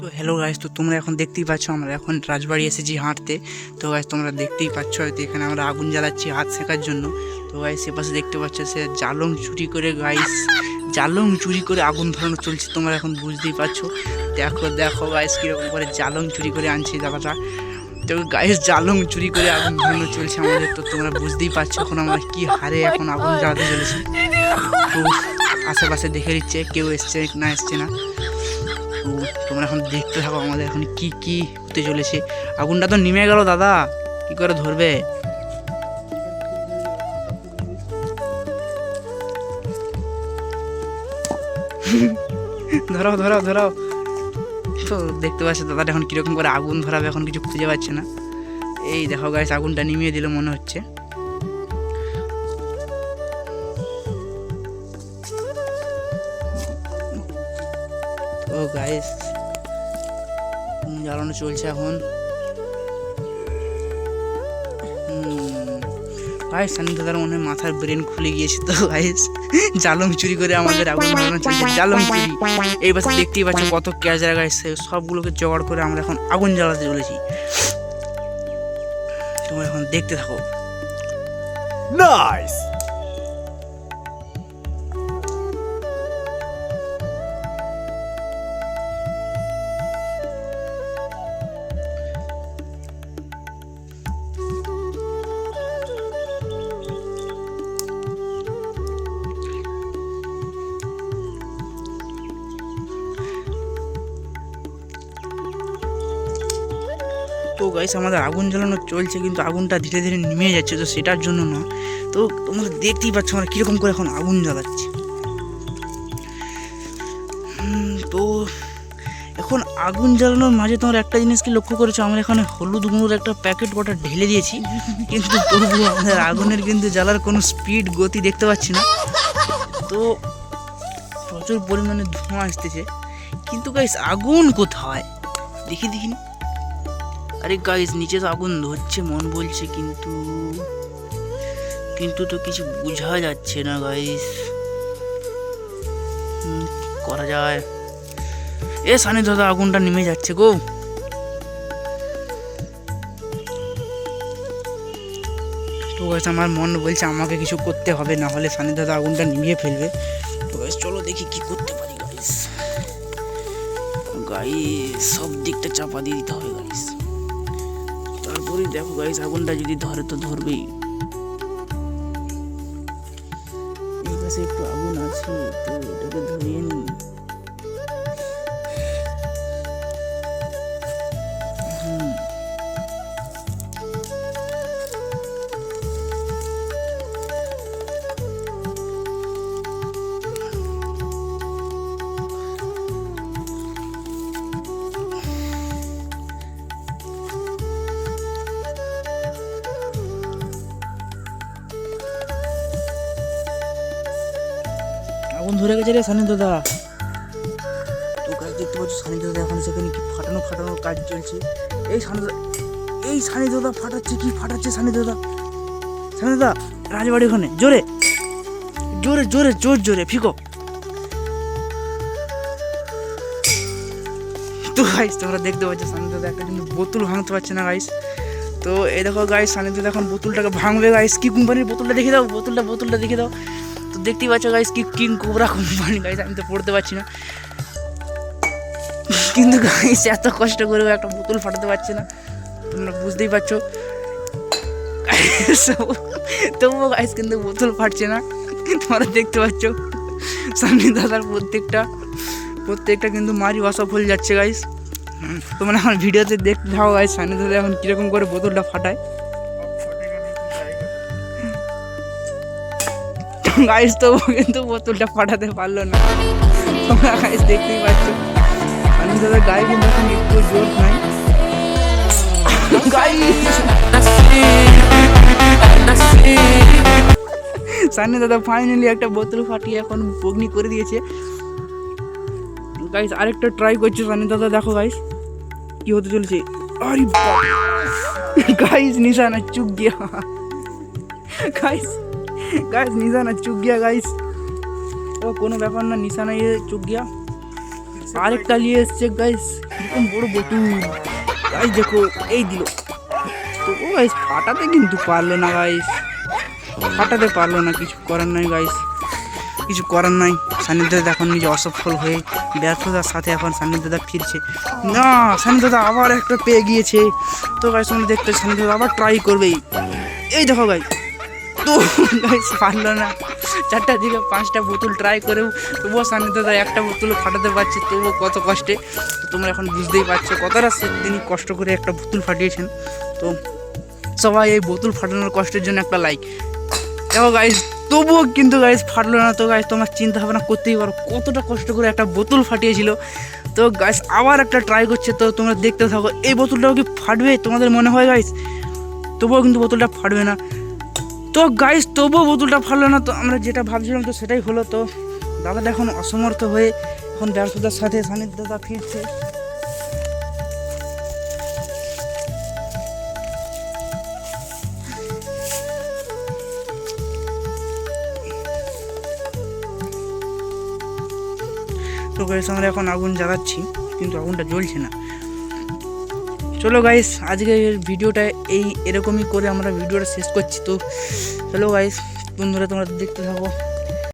তো hello guys, তো তোমরা এখন দেখতেই পাচ্ছ আমরা এখন রাজবাড়ি এসেছি হাঁটতে। তো গাইস তোমরা দেখতেই পাচ্ছ হয়তো এখানে আমরা আগুন জ্বালাচ্ছি হাত সেঁকার জন্য। তো গাইস এপাশে দেখতে পাচ্ছ সে জালং চুরি করে জালং চুরি করে আগুন ধরানো চলছে। তোমরা এখন বুঝতেই পারছো। দেখো দেখো গাইস কীরকম করে জালং চুরি করে আনছে দাদাটা। তো গাইস জালং চুরি করে আগুন ধরানো চলছে আমাদের। তো তোমরা বুঝতেই পারছো এখন আমরা কি হারে এখন আগুন জ্বালাতে চলেছি। তো আশেপাশে দেখে নিচ্ছে কেউ এসছে না এসছে না। তো তোমরা এখন দেখতে থাকো আমাদের এখন কি কি হতে চলেছে। আগুনটা তো নিমে গেল দাদা, কি করে ধরবে? ধরাও ধরাও ধরাও। তো দেখতে পাচ্ছ দাদাটা এখন কিরকম করে আগুন ধরাবে, এখন কিছু খুঁজে পাচ্ছে না। এই দেখো গাইস আগুনটা নিমিয়ে দিল মনে হচ্ছে। তো গাইস জ্বালানো চলছে এখন। গাইস সানি দাদার মনে হয় মাথার ব্রেন খুলে গিয়েছে। তো গাইস জালং চুরি করে আমাদের আগুন ধরানো চলছে, জালং চুরি। এই পাশে দেখতেই পাচ্ছ কত ক্যাজরা গাইস, সবগুলোকে জোগাড় করে আমরা এখন আগুন জ্বালাতে চলেছি। তোমরা এখন দেখতে থাকো। Nice! তো গাইস আমাদের আগুন জ্বালানো চলছে কিন্তু আগুনটা ধীরে ধীরে নিমে যাচ্ছে, তো সেটার জন্য না। তো তোমরা দেখতেই পাচ্ছ আমরা কীরকম করে এখন আগুন জ্বালাচ্ছি। তো এখন আগুন জ্বালানোর মাঝে তোমরা একটা জিনিস কি লক্ষ্য করেছো, আমরা এখানে হলুদ গুঁড়োর একটা প্যাকেট গোটা ঢেলে দিয়েছি, কিন্তু তবুও আমাদের আগুনের কিন্তু জ্বালার কোনো স্পিড গতি দেখতে পাচ্ছি না। তো প্রচুর পরিমাণে ধোঁয়া আসতেছে, কিন্তু গাইস আগুন কোথায় দেখি দেখিনি। আরে গাইস নিচে তো আগুন ধরছে মন বলছে, কিন্তু কিন্তু তো কিছু বোঝা যাচ্ছে না গাইস। করা যায়? এ সানি দাদা আগুনটা নেমে যাচ্ছে গো। তো গাইস আমার মন বলছে আমাকে কিছু করতে হবে, না হলে সানি দাদা আগুনটা নিভিয়ে ফেলবে। তো গাইস চলো দেখি কি করতে পারি গাইস। গাইস সব দিকটা চাপা দিয়ে দিতে হবে গাইস, তারপরেই দেখো গাইস আগুনটা যদি ধরে তো ধরবেই। এই পাশে একটু আগুন আছে, তো এটাকে ধরিয়ে নি। আগুন ধরে গেছে রে সানি দাদা। তো গাছ দেখতে পাচ্ছ সানি দাদা এখন সেখানে কি ফাটানোর কাজ চলছে। এই সানি দাদা ফাটাচ্ছে, কি ফাটাচ্ছে সানি দাদা। সানি দাদা রাজবাড়ি ওখানে জোরে জোরে জোরে জোর জোরে ফিকো। তো গাইস তোমরা দেখতে পাচ্ছ সানি দাদা একটা কিন্তু বোতল ভাঙতে পারছে না গাইস। তো এই দেখো গাইস সানি দাদা এখন বোতলটাকে ভাঙবে গাইস। কি কোম্পানির বোতলটা দেখে দাও, বোতলটা দেখে দাও। তো দেখতেই পাচ্ছ গাইস কি কিং কোবরা কোম্পানি গাইস, আমি তো পড়তে পারছি না, কিন্তু গাইস এত কষ্ট করেও একটা বোতল ফাটাতে পারছে না, তোমরা বুঝতেই পারছো। তবুও গাইস কিন্তু বোতল ফাটছে না। তোমরা দেখতে পাচ্ছ সানি দাদার প্রত্যেকটা কিন্তু মারি অসফল যাচ্ছে গাইস। তোমরা আমার ভিডিওতে দেখতে থাকো গাইস সানি দাদা এখন কিরকম করে বোতলটা ফাটায়। গাইস তো কিন্তু বোতলটা ফাটাতে পারলো না। তোমরা গাইস দেখতেই পাচ্ছ সানি দাদার গায়ে কিন্তু এখন একটু জোর নাই। সানি দাদা ফাইনালি একটা বোতল ফাটিয়ে এখন বগ্নি করে দিয়েছে গাইস। আরেকটা ট্রাই করছে সানি দাদা, দেখো গাইস কি হতে চলেছে। আরে গাইস নিশানা চুক গিয়া গাইস निशाना चुक गया गाइस। ओ कोनो ব্যাপার না, নিশানা ये चुक गया। আরেকটা নিয়ে এসছে গাইস, এরকম বড় বোতল গাইস, দেখো এই দিল। তো গাইস ফাটাতে কিন্তু পারলো না গাইস, ফাটাতে পারলো না, কিছু করার নাই গাইস, কিছু করার নাই। সান্নিধ্যদা এখন নিজে অসফল হয়ে ব্যর্থতার সাথে এখন সান্নিধ্যদা ফিরছে। না, সান্নিধ্যদা আবার একটা পেয়ে গিয়েছে। তো গাইস তোমরা দেখতে সান্নিধ্যদা আবার ট্রাই করবেই। এই দেখো গাইস, তো গাইস পারলো না, 4টা থেকে 5টা বোতল ট্রাই করেও তবুও সান্নিধ্যদা একটা বোতল ফাটাতে পারছে, তবুও কত কষ্টে। তো তোমরা এখন বুঝতেই পারছো কতটা তিনি কষ্ট করে একটা বোতল ফাটিয়েছেন। তো সবাই এই বোতল ফাটানোর কষ্টের জন্য একটা লাইক। দেখো গাইস, তবুও কিন্তু গাইস ফাটলো না। তো গাইস তোমরা চিন্তা ভাবনা করতেই পারো কতটা কষ্ট করে একটা বোতল ফাটিয়েছিল। তো গাইস আবার একটা ট্রাই করছে, তো তোমরা দেখতে থাকো। এই বোতলটাও কি ফাটবে তোমাদের মনে হয় গাইস? তবুও কিন্তু বোতলটা ফাটবে না। তো গাইস তবুও বোতলটা ফাটলো না। তো আমরা যেটা ভাবছিলাম তো সেটাই হলো। তো দাদাটা এখন অসমর্থ হয়ে এখন ব্যর্থতার সাথে সান্নিধ্যতা ফিরছে। তো গাইস আমরা এখন আগুন জ্বালাচ্ছি, কিন্তু আগুনটা জ্বলছে না। চলো গাইস আজকের ভিডিওটা এরকমই করে আমরা ভিডিওটা শেষ করছি। তো চলো গাইস বন্ধুরা তোমরা দেখতে থাকো।